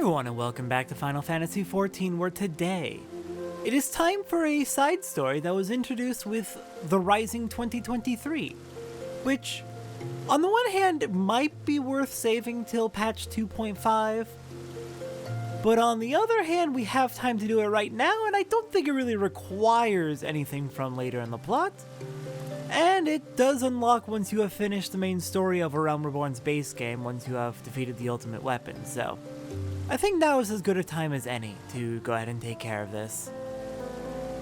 everyone, and welcome back to Final Fantasy XIV, where today it is time for a side story that was introduced with The Rising 2023, which, on the one hand, might be worth saving till patch 2.5, but on the other hand, we have time to do it right now, and I don't think it really requires anything from later in the plot. And it does unlock once you have finished the main story of A Realm Reborn's base game, once you have defeated the ultimate weapon, so I think now is as good a time as any to go ahead and take care of this.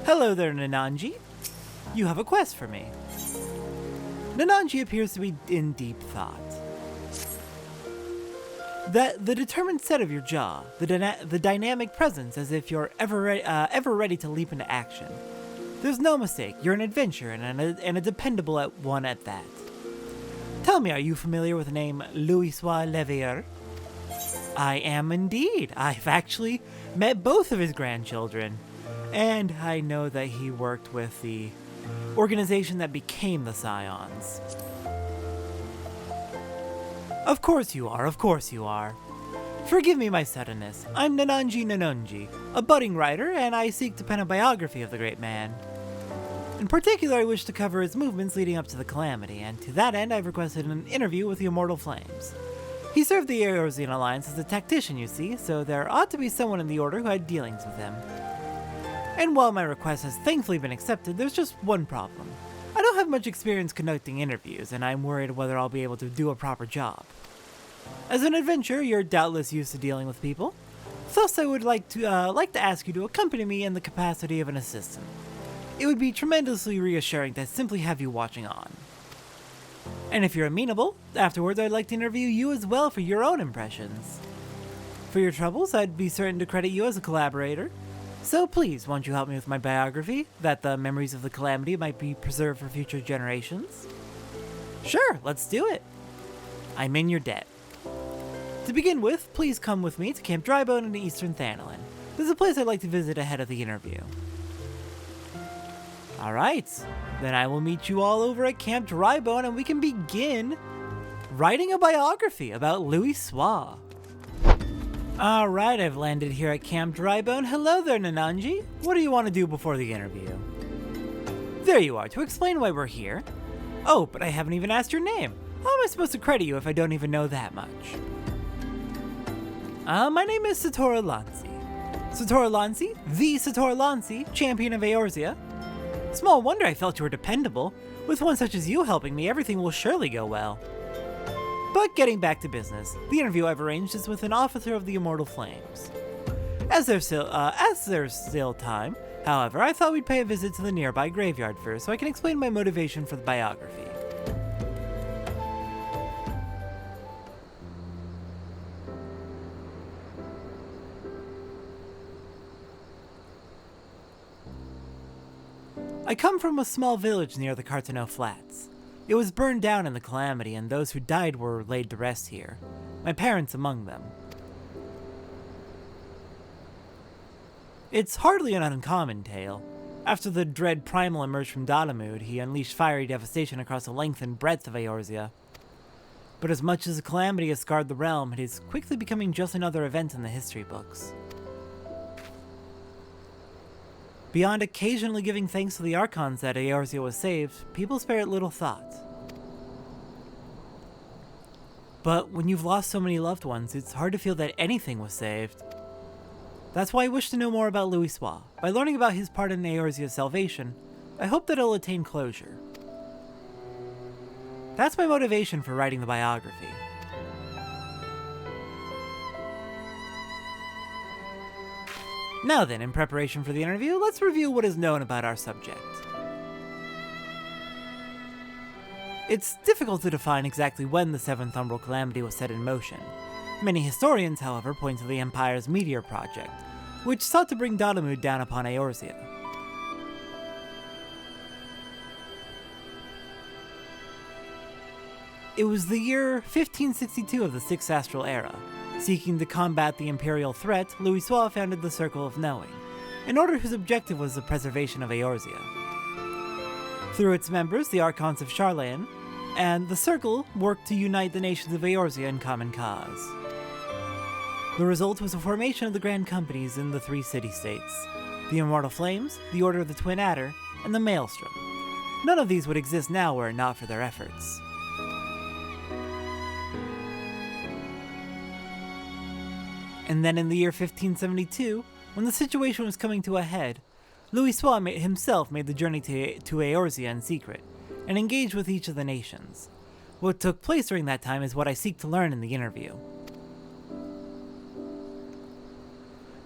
Hello there, Nananji. You have a quest for me. Nananji appears to be in deep thought. The determined set of your jaw, the dynamic presence as if you're ever ready to leap into action. There's no mistake, you're an adventurer and a dependable one at that. Tell me, are you familiar with the name Louisoix Leveilleur? I am indeed. I've actually met both of his grandchildren. And I know that he worked with the organization that became the Scions. Of course you are, of course you are. Forgive me my suddenness. I'm Nananji, a budding writer, and I seek to pen a biography of the great man. In particular, I wish to cover his movements leading up to the Calamity, and to that end I've requested an interview with the Immortal Flames. He served the Eorzean Alliance as a tactician, you see, so there ought to be someone in the Order who had dealings with him. And while my request has thankfully been accepted, there's just one problem. I don't have much experience conducting interviews, and I'm worried whether I'll be able to do a proper job. As an adventurer, you're doubtless used to dealing with people, thus I would like to ask you to accompany me in the capacity of an assistant. It would be tremendously reassuring to simply have you watching on. And if you're amenable, afterwards I'd like to interview you as well for your own impressions. For your troubles, I'd be certain to credit you as a collaborator. So please, won't you help me with my biography, that the memories of the Calamity might be preserved for future generations? Sure, let's do it. I'm in your debt. To begin with, please come with me to Camp Drybone in Eastern Thanalan. This is a place I'd like to visit ahead of the interview. Alright, then I will meet you all over at Camp Drybone and we can begin writing a biography about Louisoix. Alright, I've landed here at Camp Drybone. Hello there, Nananji. What do you want to do before the interview? There you are, to explain why we're here. Oh, but I haven't even asked your name. How am I supposed to credit you if I don't even know that much? My name is Satora Lancy. Satora Lancy, the Satora Lancy, champion of Eorzea. Small wonder I felt you were dependable. With one such as you helping me, everything will surely go well. But getting back to business, the interview I've arranged is with an officer of the Immortal Flames. As there's still time, however, I thought we'd pay a visit to the nearby graveyard first so I can explain my motivation for the biography. I come from a small village near the Cartano Flats. It was burned down in the Calamity, and those who died were laid to rest here, my parents among them. It's hardly an uncommon tale. After the dread Primal emerged from Dalamud, he unleashed fiery devastation across the length and breadth of Eorzea. But as much as the Calamity has scarred the realm, it is quickly becoming just another event in the history books. Beyond occasionally giving thanks to the Archons that Eorzea was saved, people spare it little thought. But when you've lost so many loved ones, it's hard to feel that anything was saved. That's why I wish to know more about Louisoix. By learning about his part in Eorzea's salvation, I hope that it'll attain closure. That's my motivation for writing the biography. Now then, in preparation for the interview, let's review what is known about our subject. It's difficult to define exactly when the Seventh Umbral Calamity was set in motion. Many historians, however, point to the Empire's Meteor Project, which sought to bring Dalamud down upon Eorzea. It was the year 1562 of the Sixth Astral Era. Seeking to combat the Imperial threat, Louisoix founded the Circle of Knowing, an order whose objective was the preservation of Eorzea. Through its members, the Archons of Sharlayan, and the Circle worked to unite the nations of Eorzea in common cause. The result was the formation of the grand companies in the 3 city-states: the Immortal Flames, the Order of the Twin Adder, and the Maelstrom. None of these would exist now were it not for their efforts. And then in the year 1572, when the situation was coming to a head, Louisoix himself made the journey to Eorzea in secret, and engaged with each of the nations. What took place during that time is what I seek to learn in the interview.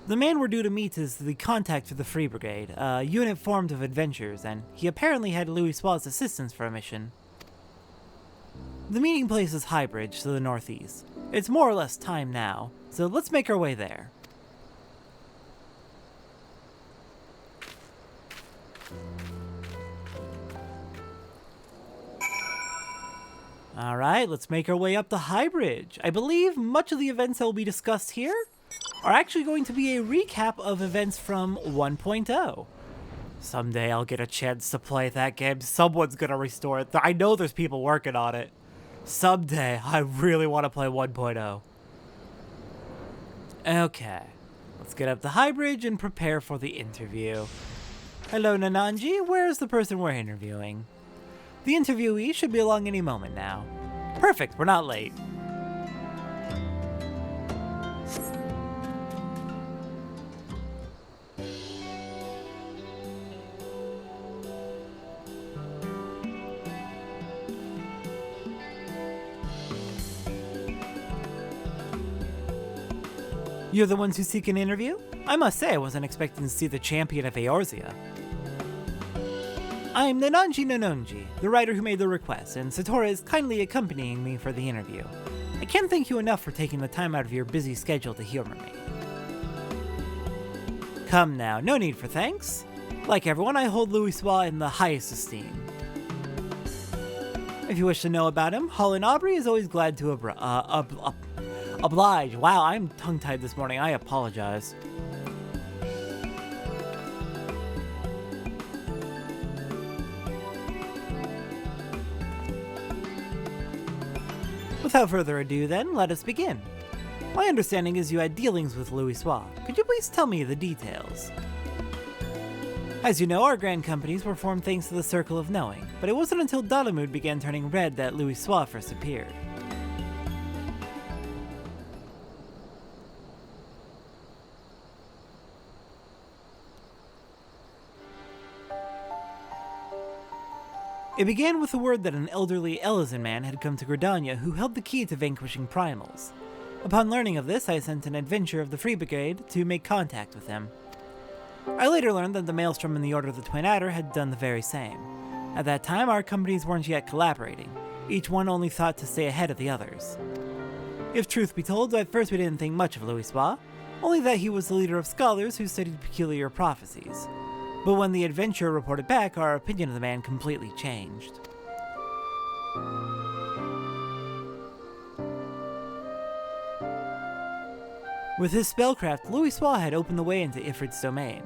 The man we're due to meet is the contact for the Free Brigade, a unit formed of adventurers, and he apparently had Louisoix's assistance for a mission. The meeting place is Highbridge to the northeast. It's more or less time now, so let's make our way there. Alright, let's make our way up to Highbridge. I believe much of the events that will be discussed here are actually going to be a recap of events from 1.0. Someday I'll get a chance to play that game. Someone's gonna restore it. I know there's people working on it. Someday, I really want to play 1.0. Okay, let's get up to Highbridge and prepare for the interview. Hello, Nananji. Where's the person we're interviewing? The interviewee should be along any moment now. Perfect, we're not late. You're the ones who seek an interview? I must say I wasn't expecting to see the champion of Eorzea. I'm Nananji Nanonji, the writer who made the request, and Satora is kindly accompanying me for the interview. I can't thank you enough for taking the time out of your busy schedule to humor me. Come now, no need for thanks. Like everyone, I hold Louisoix in the highest esteem. If you wish to know about him, Holland Aubrey is always glad to oblige. Wow, I'm tongue-tied this morning, I apologize. Without further ado then, let us begin. My understanding is you had dealings with Louisoix. Could you please tell me the details? As you know, our grand companies were formed thanks to the Circle of Knowing, but it wasn't until Dalamud began turning red that Louisoix first appeared. It began with the word that an elderly Elysian man had come to Gridania who held the key to vanquishing primals. Upon learning of this, I sent an adventurer of the Free Brigade to make contact with him. I later learned that the Maelstrom and the Order of the Twin Adder had done the very same. At that time, our companies weren't yet collaborating. Each one only thought to stay ahead of the others. If truth be told, at first we didn't think much of Louisoix, only that he was the leader of scholars who studied peculiar prophecies. But when the adventurer reported back, our opinion of the man completely changed. With his spellcraft, Louisoix had opened the way into Ifrit's domain,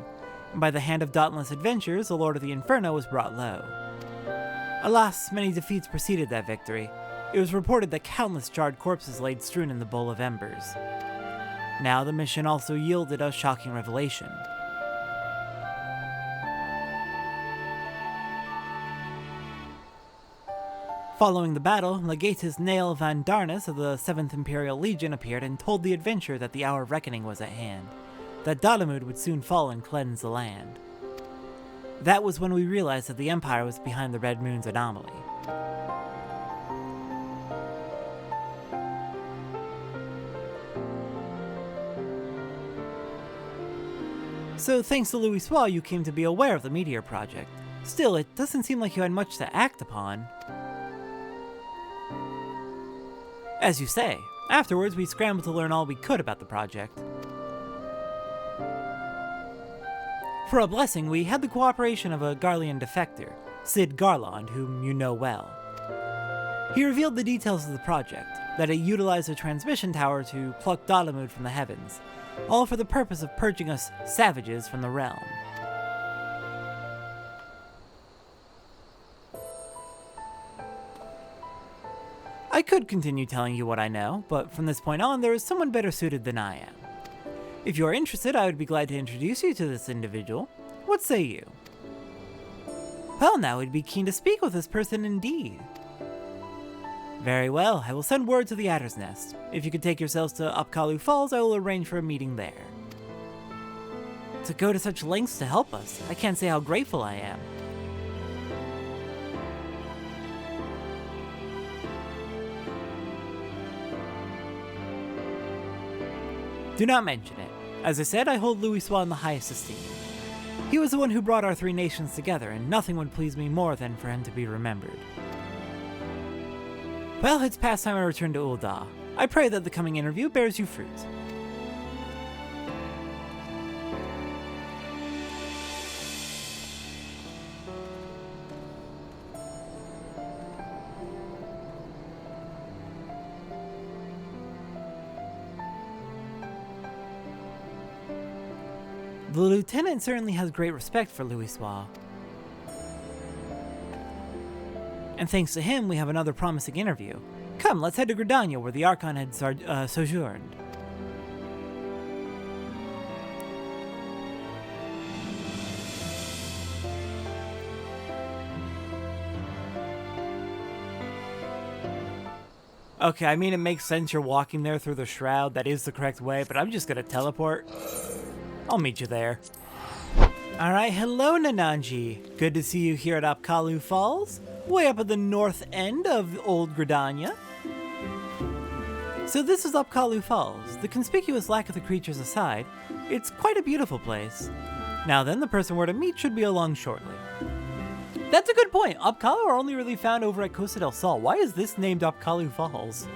and by the hand of dauntless adventurers, the Lord of the Inferno was brought low. Alas, many defeats preceded that victory. It was reported that countless charred corpses laid strewn in the bowl of embers. Now the mission also yielded a shocking revelation. Following the battle, Legatus Nail van Darnus of the 7th Imperial Legion appeared and told the adventurer that the hour of reckoning was at hand, that Dalamud would soon fall and cleanse the land. That was when we realized that the Empire was behind the Red Moon's anomaly. So thanks to Louisoix, you came to be aware of the Meteor Project. Still, it doesn't seem like you had much to act upon. As you say, afterwards we scrambled to learn all we could about the project. For a blessing, we had the cooperation of a Garlean defector, Sid Garland, whom you know well. He revealed the details of the project, that it utilized a transmission tower to pluck Dalamud from the heavens, all for the purpose of purging us savages from the realm. I could continue telling you what I know, but from this point on, there is someone better suited than I am. If you are interested, I would be glad to introduce you to this individual. What say you? Well, now we'd be keen to speak with this person indeed. Very well, I will send word to the Adder's Nest. If you could take yourselves to Upkalu Falls, I will arrange for a meeting there. To go to such lengths to help us, I can't say how grateful I am. Do not mention it. As I said, I hold Louisoix in the highest esteem. He was the one who brought our three nations together, and nothing would please me more than for him to be remembered. Well, it's past time I return to Ul'dah. I pray that the coming interview bears you fruit. The lieutenant certainly has great respect for Louisoix. And thanks to him, we have another promising interview. Come, let's head to Gridania, where the Archon had sojourned. Okay, I mean, it makes sense you're walking there through the shroud. That is the correct way, but I'm just gonna teleport. I'll meet you there. Alright, hello Nananji. Good to see you here at Upkalu Falls, way up at the north end of Old Gridania. So this is Upkalu Falls. The conspicuous lack of the creatures aside, it's quite a beautiful place. Now then, the person we're to meet should be along shortly. That's a good point. Upkalu are only really found over at Costa del Sol. Why is this named Upkalu Falls?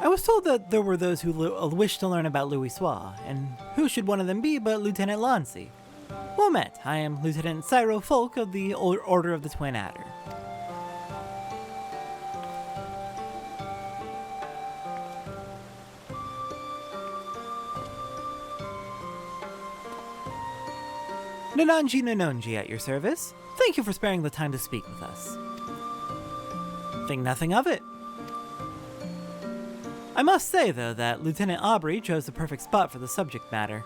I was told that there were those who wished to learn about Louisoix, and who should one of them be but Lieutenant Lancy? Well met, I am Lieutenant Cyro Folk of the Order of the Twin Adder. Nananji Nanonji at your service. Thank you for sparing the time to speak with us. Think nothing of it. I must say, though, that Lieutenant Aubrey chose the perfect spot for the subject matter.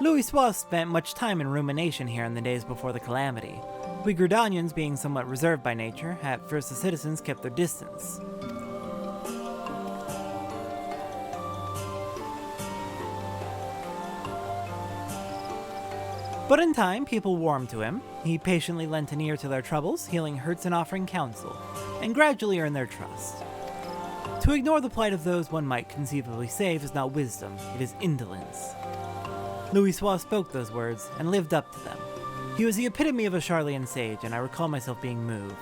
Louisoix spent much time in rumination here in the days before the calamity. We Gridanians, being somewhat reserved by nature, at first the citizens kept their distance. But in time, people warmed to him. He patiently lent an ear to their troubles, healing hurts and offering counsel, and gradually earned their trust. To ignore the plight of those one might conceivably save is not wisdom, it is indolence. Louisoix spoke those words, and lived up to them. He was the epitome of a Charlian sage, and I recall myself being moved.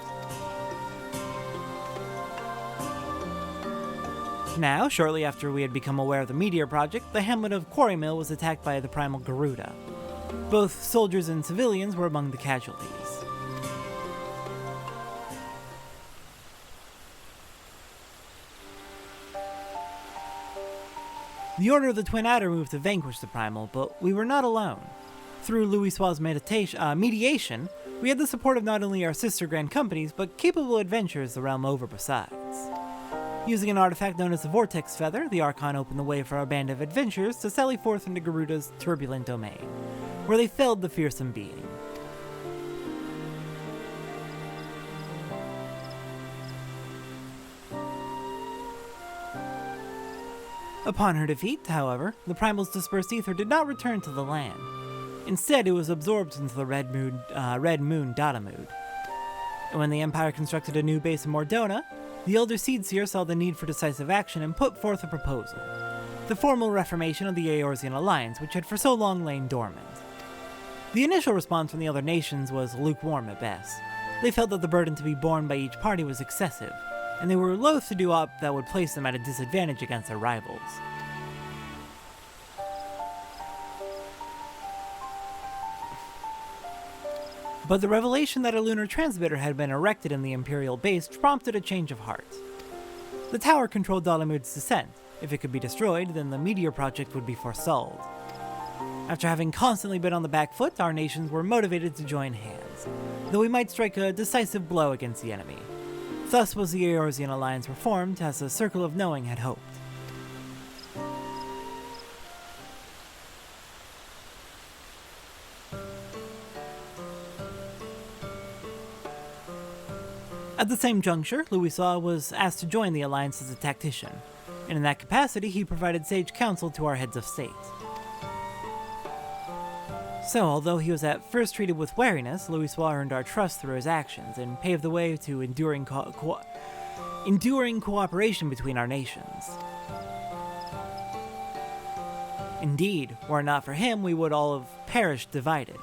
Now, shortly after we had become aware of the Meteor Project, the hamlet of Quarrymill was attacked by the primal Garuda. Both soldiers and civilians were among the casualties. The Order of the Twin Adder moved to vanquish the primal, but we were not alone. Through Louisoix's mediation, we had the support of not only our sister grand companies, but capable adventurers the realm over besides. Using an artifact known as the Vortex Feather, the Archon opened the way for our band of adventurers to sally forth into Garuda's turbulent domain, where they felled the fearsome being. Upon her defeat, however, the primal's dispersed ether did not return to the land. Instead, it was absorbed into the Red Moon Datamood. And when the Empire constructed a new base in Mordona, the Elder Seedseer saw the need for decisive action and put forth a proposal: the formal reformation of the Eorzean Alliance, which had for so long lain dormant. The initial response from the other nations was lukewarm at best. They felt that the burden to be borne by each party was excessive, and they were loath to do aught that would place them at a disadvantage against their rivals. But the revelation that a lunar transmitter had been erected in the Imperial base prompted a change of heart. The tower controlled Dalamud's descent. If it could be destroyed, then the meteor project would be forestalled. After having constantly been on the back foot, our nations were motivated to join hands, though we might strike a decisive blow against the enemy. Thus was the Eorzean alliance reformed, as the Circle of Knowing had hoped. At the same juncture, Louisoix was asked to join the alliance as a tactician, and in that capacity he provided sage counsel to our heads of state. So, although he was at first treated with wariness, Louisoix earned our trust through his actions and paved the way to enduring cooperation between our nations. Indeed, were it not for him, we would all have perished divided.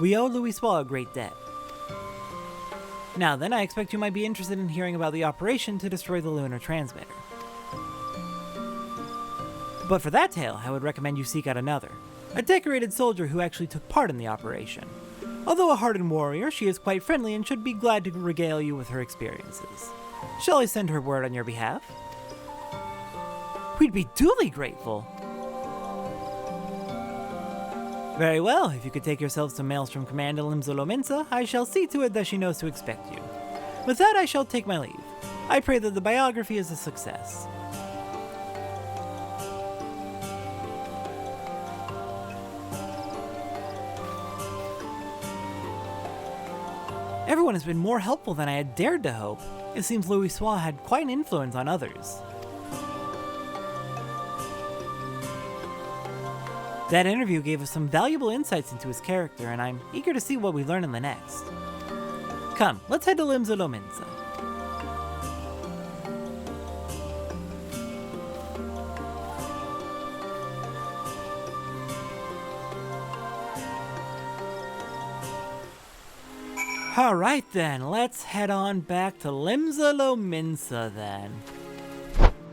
We owe Louisoix a great debt. Now then, I expect you might be interested in hearing about the operation to destroy the lunar transmitter. But for that tale, I would recommend you seek out another, a decorated soldier who actually took part in the operation. Although a hardened warrior, she is quite friendly and should be glad to regale you with her experiences. Shall I send her word on your behalf? We'd be duly grateful. Very well, if you could take yourselves to Maelstrom Command in Louisoix, I shall see to it that she knows to expect you. With that, I shall take my leave. I pray that the biography is a success. Everyone has been more helpful than I had dared to hope. It seems Louisoix had quite an influence on others. That interview gave us some valuable insights into his character, and I'm eager to see what we learn in the next. Come, let's head to Louisoix. Alright then, let's head on back to Louisoix then.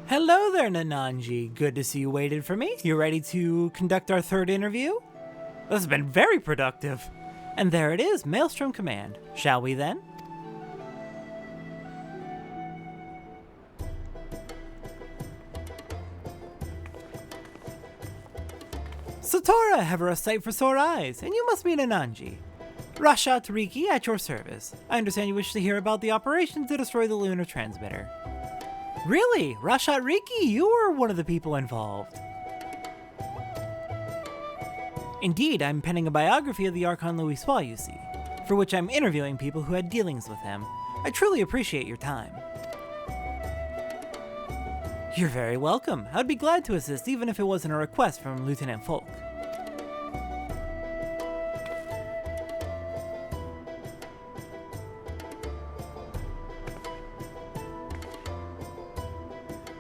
Hello there, Nananji. Good to see you waited for me. You ready to conduct our third interview? This has been very productive. And there it is, Maelstrom Command. Shall we then? Satora, ever a sight for sore eyes, and you must be Nananji. Rashat Riki at your service. I understand you wish to hear about the operation to destroy the lunar transmitter. Really? Rashat Riki, you were one of the people involved. Indeed, I'm penning a biography of the Archon Louisoix, you see, for which I'm interviewing people who had dealings with him. I truly appreciate your time. You're very welcome. I'd be glad to assist even if it wasn't a request from Lieutenant Folk.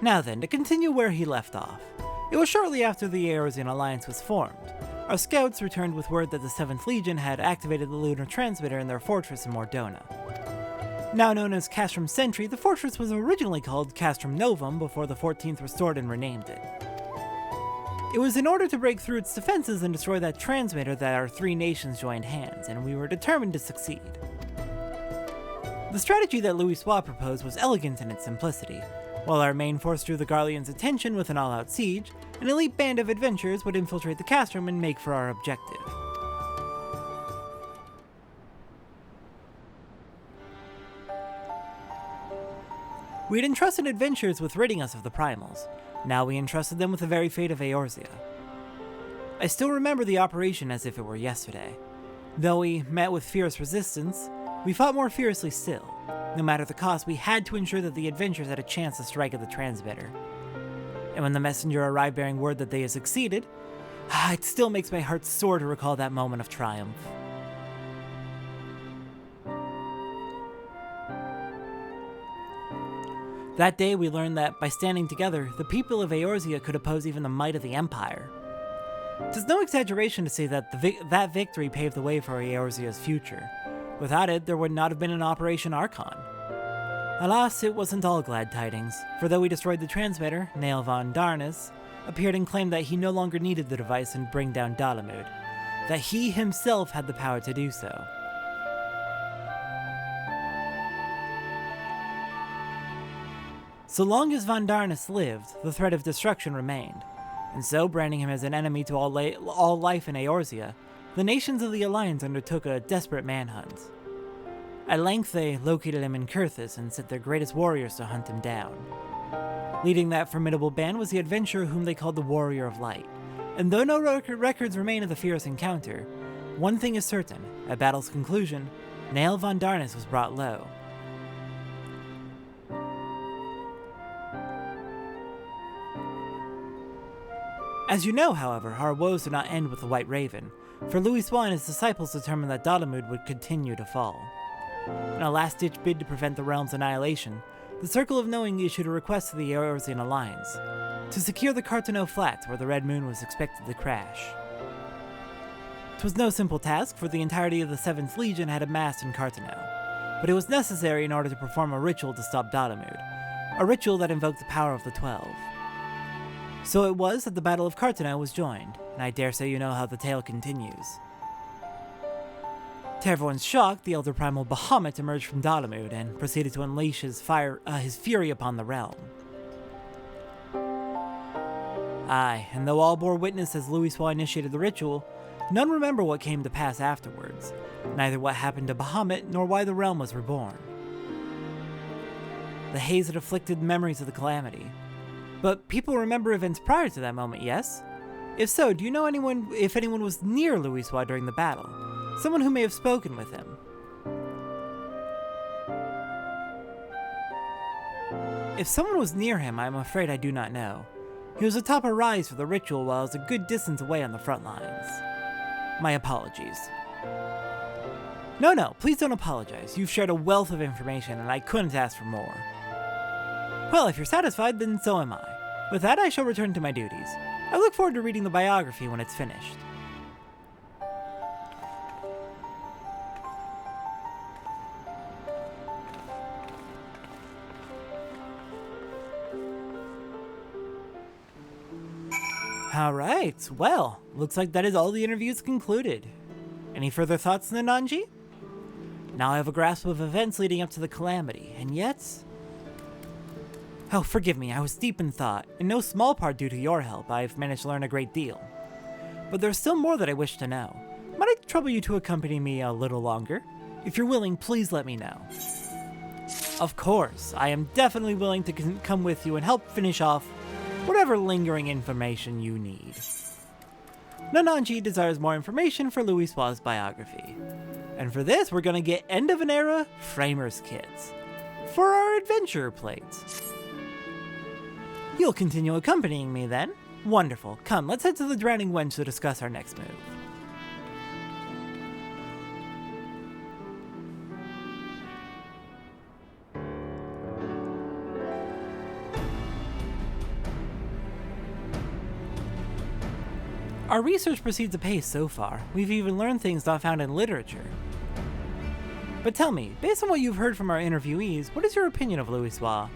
Now then, to continue where he left off. It was shortly after the Eorzean alliance was formed. Our scouts returned with word that the 7th Legion had activated the lunar transmitter in their fortress in Mordona. Now known as Castrum Sentry, the fortress was originally called Castrum Novum before the 14th restored and renamed it. It was in order to break through its defenses and destroy that transmitter that our three nations joined hands, and we were determined to succeed. The strategy that Louisoix proposed was elegant in its simplicity. While our main force drew the Garlean's attention with an all-out siege, an elite band of adventurers would infiltrate the castrum and make for our objective. We had entrusted adventurers with ridding us of the primals. Now we entrusted them with the very fate of Eorzea. I still remember the operation as if it were yesterday. Though we met with fierce resistance, we fought more fiercely still. No matter the cost, we had to ensure that the adventurers had a chance to strike at the transmitter. And when the messenger arrived bearing word that they had succeeded, it still makes my heart sore to recall that moment of triumph. That day we learned that, by standing together, the people of Eorzea could oppose even the might of the Empire. It is no exaggeration to say that that victory paved the way for Eorzea's future. Without it, there would not have been an Operation Archon. Alas, it wasn't all glad tidings, for though we destroyed the transmitter, Nael von Darnus appeared and claimed that he no longer needed the device and bring down Dalamud, that he himself had the power to do so. So long as Von Darnus lived, the threat of destruction remained, and so, branding him as an enemy to all life in Eorzea, the nations of the Alliance undertook a desperate manhunt. At length, they located him in Kurthus and sent their greatest warriors to hunt him down. Leading that formidable band was the adventurer whom they called the Warrior of Light, and though no records remain of the fierce encounter, one thing is certain: at battle's conclusion, Nael Von Darnus was brought low. As you know, however, our woes did not end with the White Raven, for Louisoix and his disciples determined that Dalamud would continue to fall. In a last-ditch bid to prevent the realm's annihilation, the Circle of Knowing issued a request to the Eorzean Alliance to secure the Carteneau Flats where the Red Moon was expected to crash. 'Twas no simple task, for the entirety of the 7th Legion had amassed in Carteneau, but it was necessary in order to perform a ritual to stop Dalamud, a ritual that invoked the power of the 12. So it was that the Battle of Carteneau was joined, and I dare say you know how the tale continues. To everyone's shock, the Elder Primal Bahamut emerged from Dalamud and proceeded to unleash his fury upon the realm. Aye, and though all bore witness as Louisoix initiated the ritual, none remember what came to pass afterwards, neither what happened to Bahamut nor why the realm was reborn. The haze had afflicted memories of the calamity, but people remember events prior to that moment, yes? If so, do you know if anyone was near Louisoix during the battle? Someone who may have spoken with him. If someone was near him, I'm afraid I do not know. He was atop a rise for the ritual while I was a good distance away on the front lines. My apologies. No, please don't apologize. You've shared a wealth of information and I couldn't ask for more. Well, if you're satisfied, then so am I. With that, I shall return to my duties. I look forward to reading the biography when it's finished. Alright, well, looks like that is all the interviews concluded. Any further thoughts, Nananji? Now I have a grasp of events leading up to the calamity, and yet... Oh, forgive me, I was deep in thought. In no small part due to your help, I've managed to learn a great deal. But there's still more that I wish to know. Might I trouble you to accompany me a little longer? If you're willing, please let me know. Of course, I am definitely willing to come with you and help finish off whatever lingering information you need. Nananji desires more information for Louisoix's biography. And for this, we're gonna get End of an Era Framers Kits for our adventure plates. You'll continue accompanying me then? Wonderful. Come, let's head to the Drowning Wench to discuss our next move. Our research proceeds apace so far. We've even learned things not found in literature. But tell me, based on what you've heard from our interviewees, what is your opinion of Louisoix?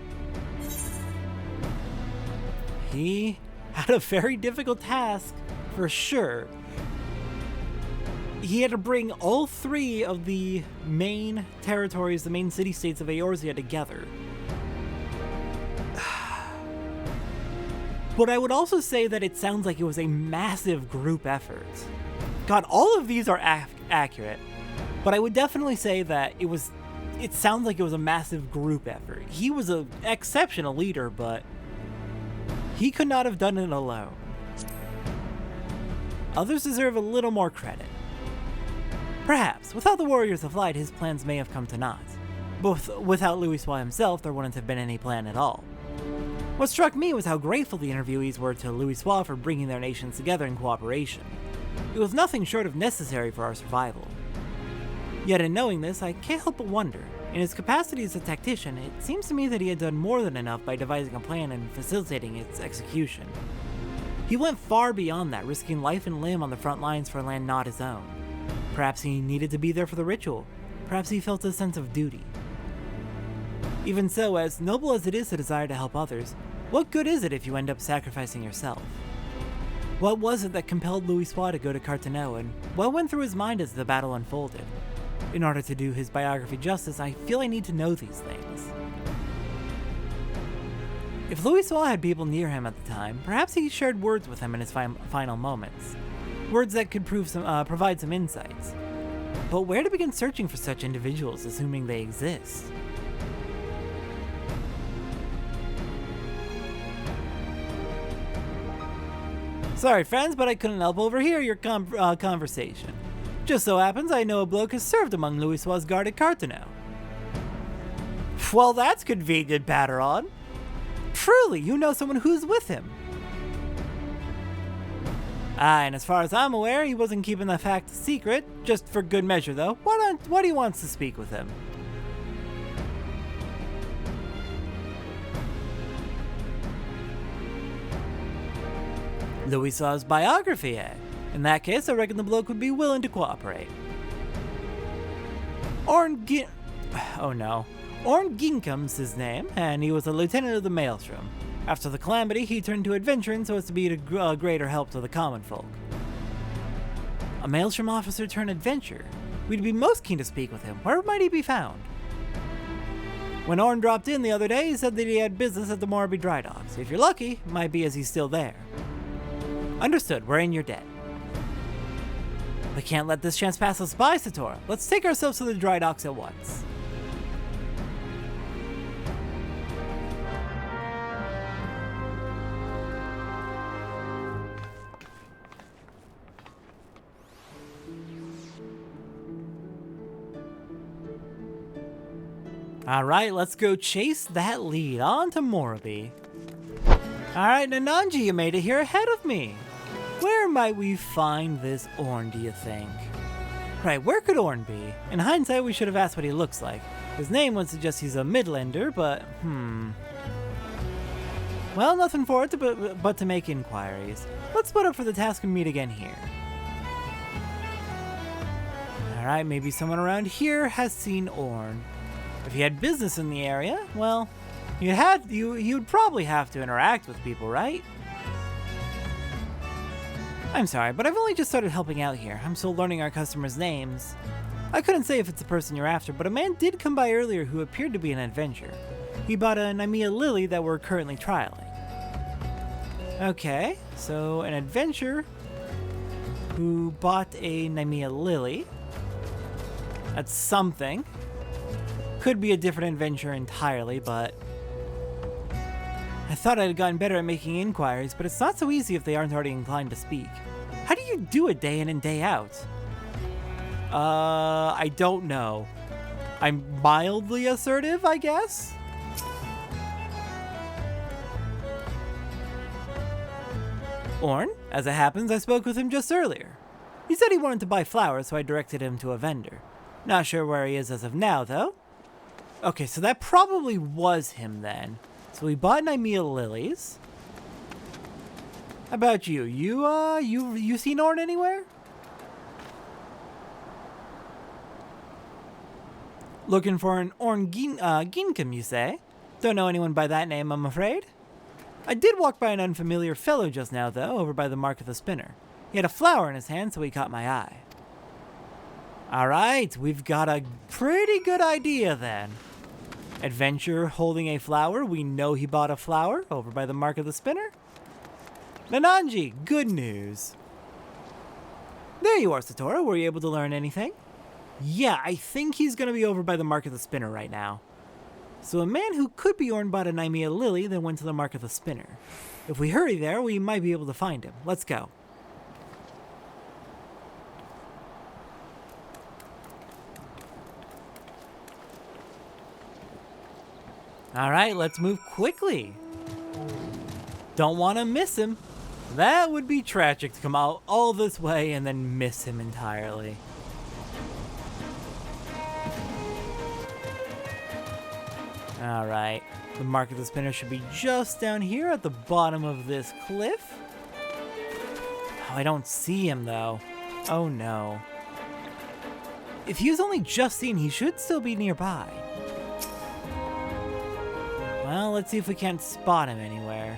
He had a very difficult task, for sure. He had to bring all 3 of the main territories, the main city-states of Eorzea together. But I would also say that it sounds like it was a massive group effort. God, all of these are accurate, but I would definitely say that it sounds like it was a massive group effort. He was an exceptional leader, but he could not have done it alone. Others deserve a little more credit. Perhaps, without the Warriors of Light, his plans may have come to naught. But without Louisoix himself, there wouldn't have been any plan at all. What struck me was how grateful the interviewees were to Louisoix for bringing their nations together in cooperation. It was nothing short of necessary for our survival. Yet in knowing this, I can't help but wonder. In his capacity as a tactician, it seems to me that he had done more than enough by devising a plan and facilitating its execution. He went far beyond that, risking life and limb on the front lines for a land not his own. Perhaps he needed to be there for the ritual. Perhaps he felt a sense of duty. Even so, as noble as it is to desire to help others, what good is it if you end up sacrificing yourself? What was it that compelled Louisoix to go to Carteneau, and what went through his mind as the battle unfolded? In order to do his biography justice, I feel I need to know these things. If Louisoix had people near him at the time, perhaps he shared words with them in his final moments. Words that could provide some insights. But where to begin searching for such individuals, assuming they exist? Sorry friends, but I couldn't help overhear your conversation. Just so happens I know a bloke has served among Louisoix's guard at Carteneau. Well, that's convenient, Patteron. Truly, you know someone who's with him. And as far as I'm aware, he wasn't keeping the fact a secret, just for good measure though. What he wants to speak with him. Louisoix's biography, eh? In that case, I reckon the bloke would be willing to cooperate. Orn Ginkum's his name, and he was a lieutenant of the Maelstrom. After the calamity, he turned to adventuring so as to be a greater help to the common folk. A Maelstrom officer turned adventurer. We'd be most keen to speak with him. Where might he be found? When Orn dropped in the other day, he said that he had business at the Morrowby Dry Docks. If you're lucky, it might be as he's still there. Understood, we're in your debt. We can't let this chance pass us by, Satora. Let's take ourselves to the Dry Docks at once. Alright, let's go chase that lead on to Morrowby. Alright, Nananji, you made it here ahead of me. Where might we find this Orn, do you think? Right, where could Orn be? In hindsight, we should have asked what he looks like. His name would suggest he's a Midlander, but well, nothing for it but to make inquiries. Let's put up for the task and meet again here. Alright, maybe someone around here has seen Orn. If he had business in the area, well, you'd probably have to interact with people, right? I'm sorry, but I've only just started helping out here. I'm still learning our customers' names. I couldn't say if it's the person you're after, but a man did come by earlier who appeared to be an adventurer. He bought a Nymea lily that we're currently trialing. Okay, so an adventurer who bought a Nymea lily. That's something. Could be a different adventure entirely, but I thought I'd gotten better at making inquiries, but it's not so easy if they aren't already inclined to speak. How do you do it day in and day out? I don't know. I'm mildly assertive, I guess? Orn, as it happens, I spoke with him just earlier. He said he wanted to buy flowers, so I directed him to a vendor. Not sure where he is as of now, though. Okay, so that probably was him then. So we bought Nymea lilies. How about you? You seen Orn anywhere? Looking for an Orn Ginkum, you say? Don't know anyone by that name, I'm afraid. I did walk by an unfamiliar fellow just now, though, over by the Mark of the Spinner. He had a flower in his hand, so he caught my eye. Alright, we've got a pretty good idea then. Adventurer holding a flower. We know he bought a flower over by the Mark of the Spinner. Nananji, good news. There you are, Satora. Were you able to learn anything? Yeah, I think he's going to be over by the Mark of the Spinner right now. So a man who could be Orn bought a Nymea lily, then went to the Mark of the Spinner. If we hurry there, we might be able to find him. Let's go. Alright, let's move quickly. Don't want to miss him. That would be tragic to come out all this way and then miss him entirely. Alright, the Mark of the Spinner should be just down here at the bottom of this cliff. Oh, I don't see him though. Oh no. If he was only just seen, he should still be nearby. Well, let's see if we can't spot him anywhere.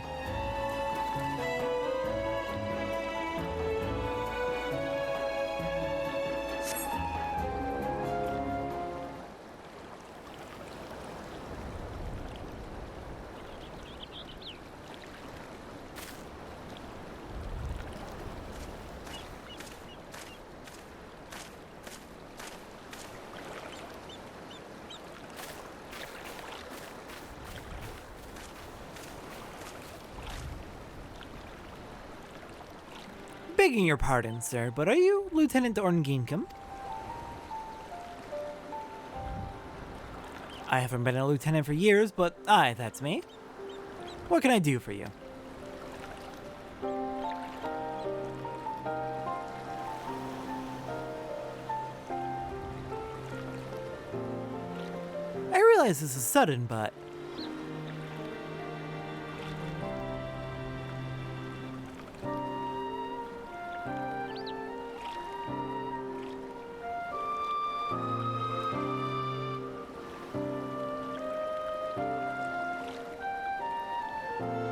Begging your pardon, sir, but are you Lieutenant Ornginkum? I haven't been a lieutenant for years, but aye, that's me. What can I do for you? I realize this is sudden, but...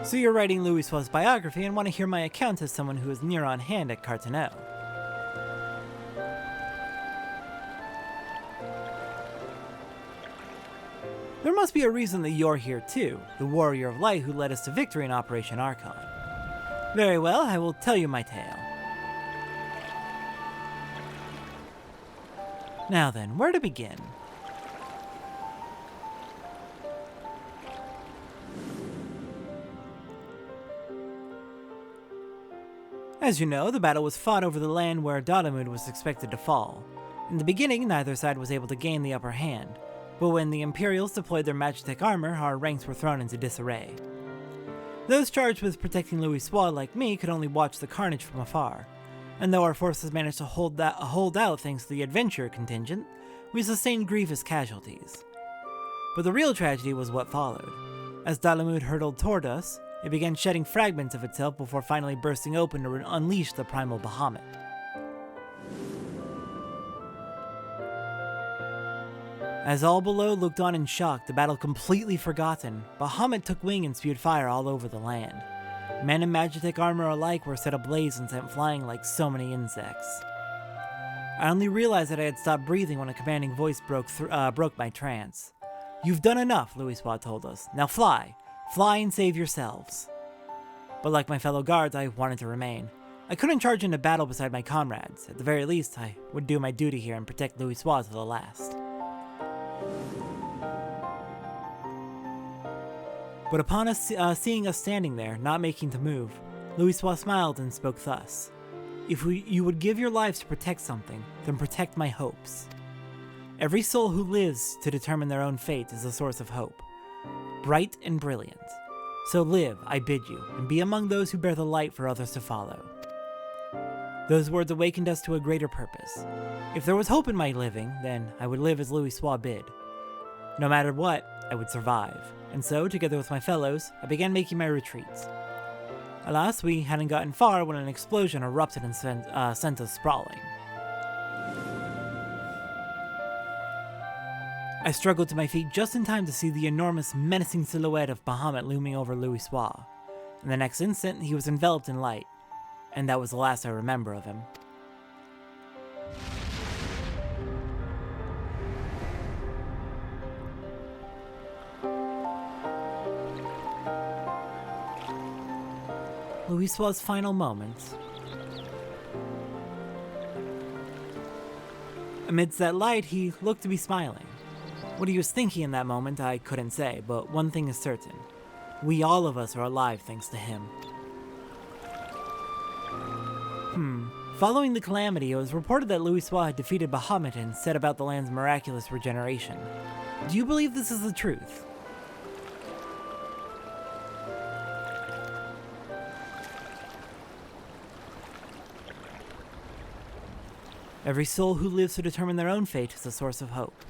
So you're writing Louisoix's biography and want to hear my account as someone who was near on hand at Cartonneau. There must be a reason that you're here too, the warrior of light who led us to victory in Operation Archon. Very well, I will tell you my tale. Now then, where to begin? As you know, the battle was fought over the land where Dalamud was expected to fall. In the beginning, neither side was able to gain the upper hand, but when the Imperials deployed their Magitech armor, our ranks were thrown into disarray. Those charged with protecting Louisoix, like me, could only watch the carnage from afar, and though our forces managed to hold out thanks to the adventure contingent, we sustained grievous casualties. But the real tragedy was what followed. As Dalamud hurtled toward us, it began shedding fragments of itself before finally bursting open to unleash the primal Bahamut. As all below looked on in shock, the battle completely forgotten, Bahamut took wing and spewed fire all over the land. Men in Magitech armor alike were set ablaze and sent flying like so many insects. I only realized that I had stopped breathing when a commanding voice broke my trance. "You've done enough," Louisoix told us. "Now fly! Fly and save yourselves." But like my fellow guards, I wanted to remain. I couldn't charge into battle beside my comrades. At the very least, I would do my duty here and protect Louisoix to the last. But upon us seeing us standing there, not making to move, Louisoix smiled and spoke thus. "If you would give your lives to protect something, then protect my hopes. Every soul who lives to determine their own fate is a source of hope, bright and brilliant. So live, I bid you, and be among those who bear the light for others to follow." Those words awakened us to a greater purpose. If there was hope in my living, then I would live as Louisoix bid. No matter what, I would survive, and so, together with my fellows, I began making my retreats. Alas, we hadn't gotten far when an explosion erupted and sent us sprawling. I struggled to my feet just in time to see the enormous, menacing silhouette of Bahamut looming over Louisoix. In the next instant, he was enveloped in light, and that was the last I remember of him. Louisoix's final moments. Amidst that light, he looked to be smiling. What he was thinking in that moment, I couldn't say, but one thing is certain. We all of us are alive thanks to him. Following the calamity, it was reported that Louisoix had defeated Bahamut and set about the land's miraculous regeneration. Do you believe this is the truth? Every soul who lives to determine their own fate is a source of hope.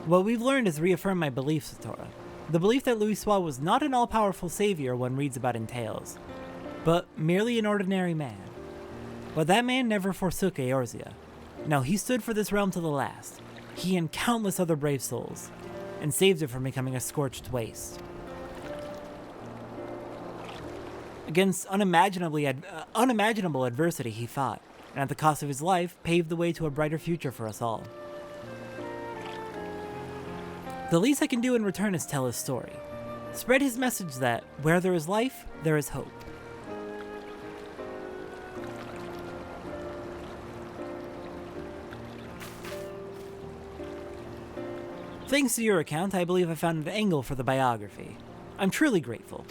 What we've learned has reaffirmed my belief, Satora. The belief that Louisoix was not an all-powerful savior one reads about in tales, but merely an ordinary man. But that man never forsook Eorzea. No, he stood for this realm to the last. He and countless other brave souls, and saved it from becoming a scorched waste. Against unimaginable adversity he fought, and at the cost of his life, paved the way to a brighter future for us all. The least I can do in return is tell his story. Spread his message that, where there is life, there is hope. Thanks to your account, I believe I found an angle for the biography. I'm truly grateful.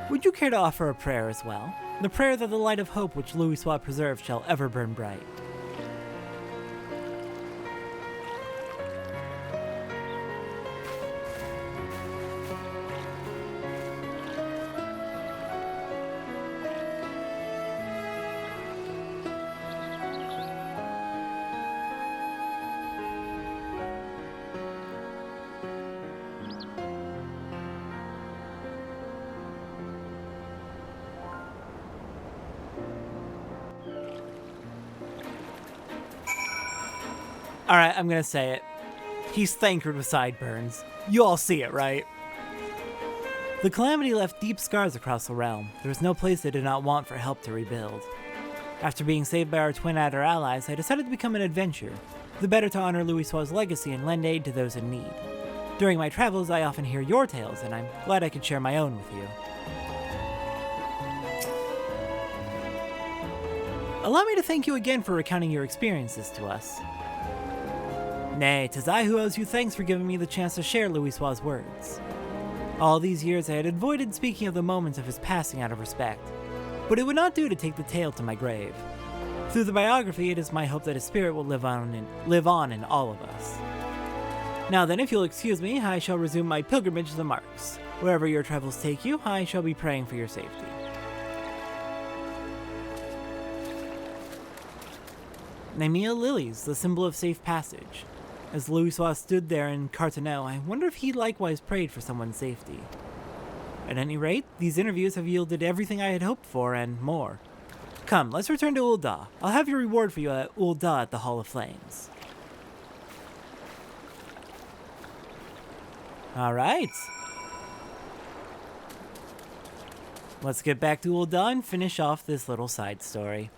Would you care to offer a prayer as well? The prayer that the light of hope which Louisoix preserved shall ever burn bright. Alright, I'm gonna say it. He's thankered with sideburns. You all see it, right? The calamity left deep scars across the realm. There was no place they did not want for help to rebuild. After being saved by our Twin Adder allies, I decided to become an adventurer, the better to honor Louisoix's legacy and lend aid to those in need. During my travels, I often hear your tales, and I'm glad I could share my own with you. Allow me to thank you again for recounting your experiences to us. Nay, 'tis I who owes you thanks for giving me the chance to share Louisoix's words. All these years I had avoided speaking of the moments of his passing out of respect, but it would not do to take the tale to my grave. Through the biography, it is my hope that his spirit will live on in all of us. Now then, if you'll excuse me, I shall resume my pilgrimage to the marks. Wherever your travels take you, I shall be praying for your safety. Nemea lilies, the symbol of safe passage. As Louisoix stood there in Cartonneau, I wonder if he likewise prayed for someone's safety. At any rate, these interviews have yielded everything I had hoped for and more. Come, let's return to Ul'dah. I'll have your reward for you at Ul'dah at the Hall of Flames. Alright. Let's get back to Ul'dah and finish off this little side story.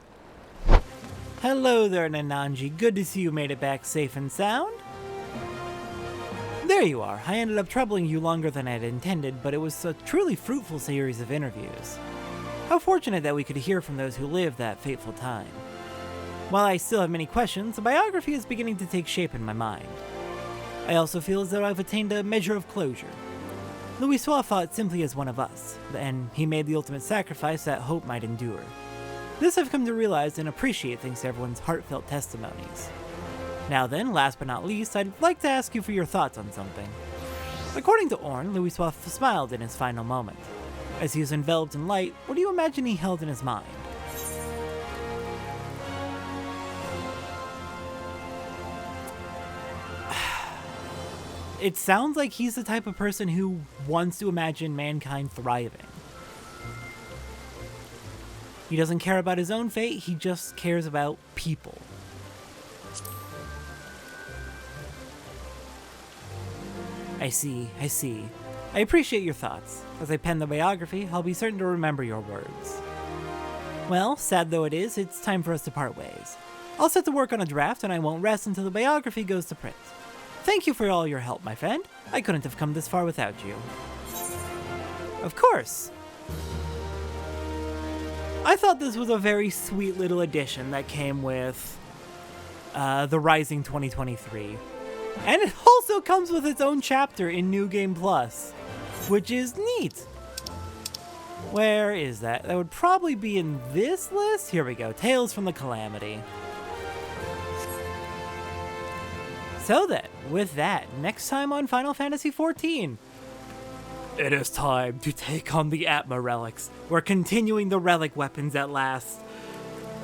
Hello there, Nananji. Good to see you made it back safe and sound. There you are. I ended up troubling you longer than I had intended, but it was a truly fruitful series of interviews. How fortunate that we could hear from those who lived that fateful time. While I still have many questions, the biography is beginning to take shape in my mind. I also feel as though I've attained a measure of closure. Louisoix fought simply as one of us, and he made the ultimate sacrifice that hope might endure. This I've come to realize and appreciate thanks to everyone's heartfelt testimonies. Now then, last but not least, I'd like to ask you for your thoughts on something. According to Orn, Louisoix smiled in his final moment. As he was enveloped in light, what do you imagine he held in his mind? It sounds like he's the type of person who wants to imagine mankind thriving. He doesn't care about his own fate, he just cares about people. I see. I appreciate your thoughts. As I pen the biography, I'll be certain to remember your words. Well, sad though it is, it's time for us to part ways. I'll set to work on a draft and I won't rest until the biography goes to print. Thank you for all your help, my friend. I couldn't have come this far without you. Of course! I thought this was a very sweet little addition that came with The Rising 2023. And it also comes with its own chapter in New Game Plus, which is neat. Where is that? That would probably be in this list? Here we go, Tales from the Calamity. So then, with that, next time on Final Fantasy XIV, it is time to take on the Atma relics. We're continuing the relic weapons at last.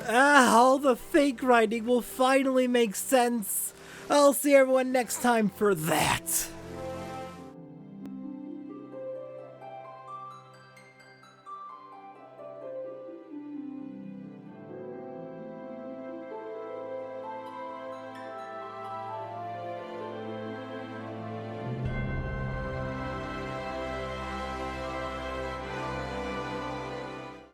All the fake writing will finally make sense. I'll see everyone next time for that.